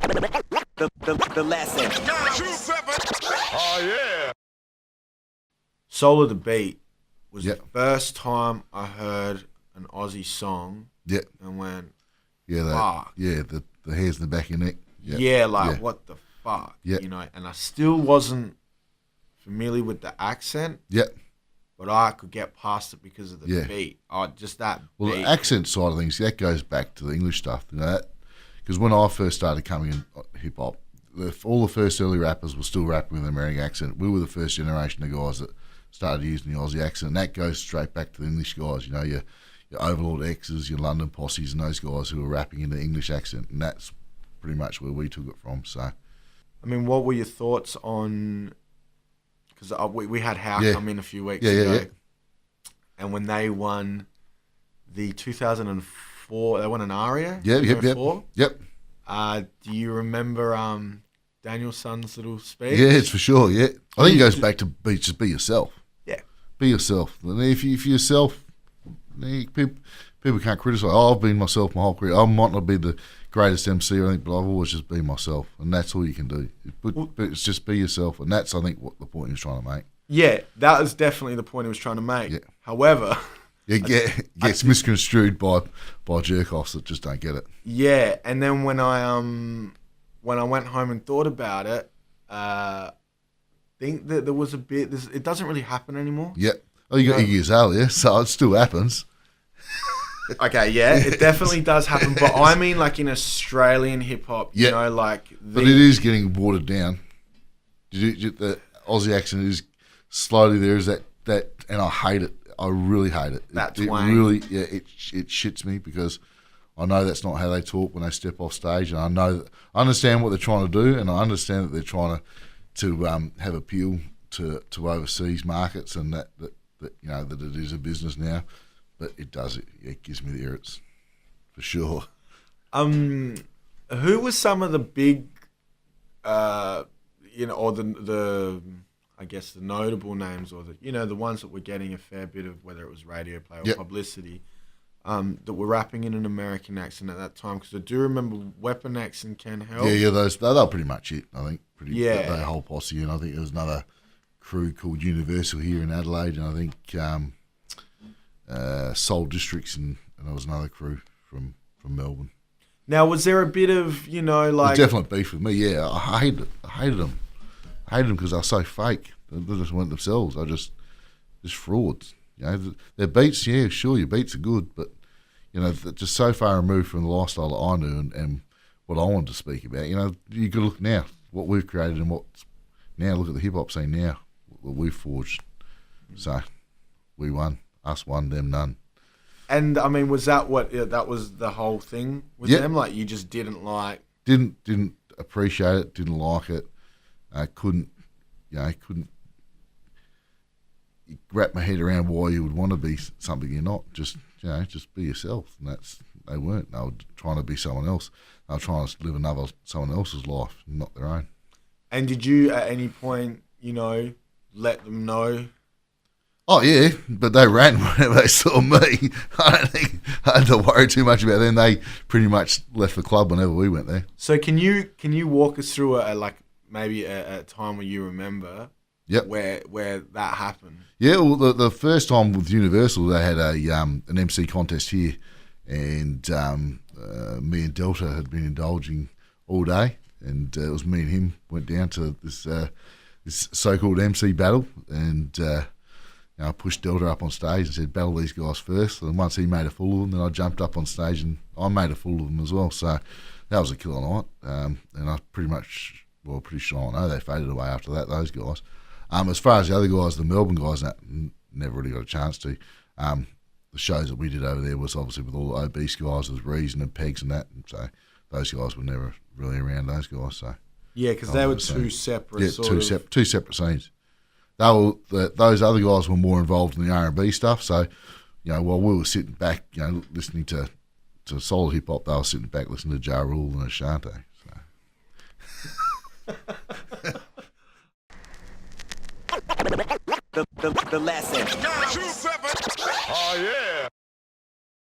The lesson. Oh, yeah. Soul of the Beat was the first time I heard an Aussie song and went, fuck. The hairs in the back of your neck. What the fuck? You know, and I still wasn't familiar with the accent. But I could get past it because of the beat. Just that beat. The accent side of things, that goes back to the English stuff. You know, because when I first started coming in hip-hop, all the first early rappers were still rapping with an American accent. We were the first generation of guys that started using the Aussie accent. And that goes straight back to the English guys. You know, your Overlord X's, your London Posses, and those guys who were rapping in the English accent. And that's pretty much where we took it from. So, I mean, what were your thoughts on... Because we had How come in a few weeks ago. And when they won the 2004, they won an ARIA? Yep. Do you remember Daniel Son's little speech? Yeah, it's for sure, I think it goes back to just be yourself. Yeah. Be yourself. And if you're yourself, people can't criticise. I've been myself my whole career. I might not be the greatest MC or anything, but I've always just been myself, and that's all you can do. But it's just be yourself, and that's, I think, what the point he was trying to make. Yeah, that was definitely the point he was trying to make. Yeah. However... It gets misconstrued by jerk-offs that just don't get it. Yeah, and then when I went home and thought about it, think that there was a bit... it doesn't really happen anymore. Yeah. Oh, you got Iggy Azalea, so it still happens. Okay, yeah, it definitely does happen. But I mean, like in Australian hip hop, you know, like. But it is getting watered down. The Aussie accent is slowly there. Is that, and I hate it. I really hate it. That it twang. Really, it shits me because I know that's not how they talk when they step off stage, and I understand what they're trying to do, and I understand that they're trying to have appeal to overseas markets, and that you know that it is a business now. But it does. It gives me the irrits, for sure. Who was some of the big, you know, or the I guess the notable names, or the ones that were getting a fair bit of, whether it was radio play or publicity, that were rapping in an American accent at that time? Because I do remember Weapon X and Ken Help. Yeah, they're pretty much it. I think that whole posse, and I think there was another crew called Universal here in Adelaide, and I think. Soul Districts, and there was another crew from Melbourne. Now, was there a bit of, like... Definite beef with me, yeah. I hated them. I hated them because they're so fake. They just weren't themselves. They're just frauds. You know, their beats, yeah, sure, your beats are good, but, they're just so far removed from the lifestyle that I knew and what I wanted to speak about. You know, you could look now, what we've created and what's... Now, look at the hip-hop scene now, what we've forged. So, we won. Us one, them none. And I mean, was that that was the whole thing with them? Like, you just didn't like... Didn't appreciate it, didn't like it. Couldn't wrap my head around why you would want to be something you're not. Just be yourself. And they weren't. They were trying to be someone else. They were trying to live someone else's life, not their own. And did you at any point, let them know? Oh yeah, but they ran whenever they saw me. I don't think I had to worry too much about them. They pretty much left the club whenever we went there. So can you walk us through maybe a time where you remember? Yep. Where that happened? Yeah, well, the first time with Universal, they had an MC contest here, and me and Delta had been indulging all day, and it was me and him went down to this so-called MC battle, and. I pushed Delta up on stage and said, battle these guys first. And once he made a fool of them, then I jumped up on stage and I made a fool of them as well. So that was a killer night. And I pretty sure I know they faded away after that, those guys. As far as the other guys, the Melbourne guys, never really got a chance to. The shows that we did over there was obviously with all the obese guys, with Reason and Pegs and that. And so those guys were never really around, those guys. So yeah, because they were two separate two separate scenes. Those other guys were more involved in the R&B stuff. So, while we were sitting back, listening to solid hip hop, they were sitting back listening to Ja Rule and Ashanti. So. The lesson. Oh yeah.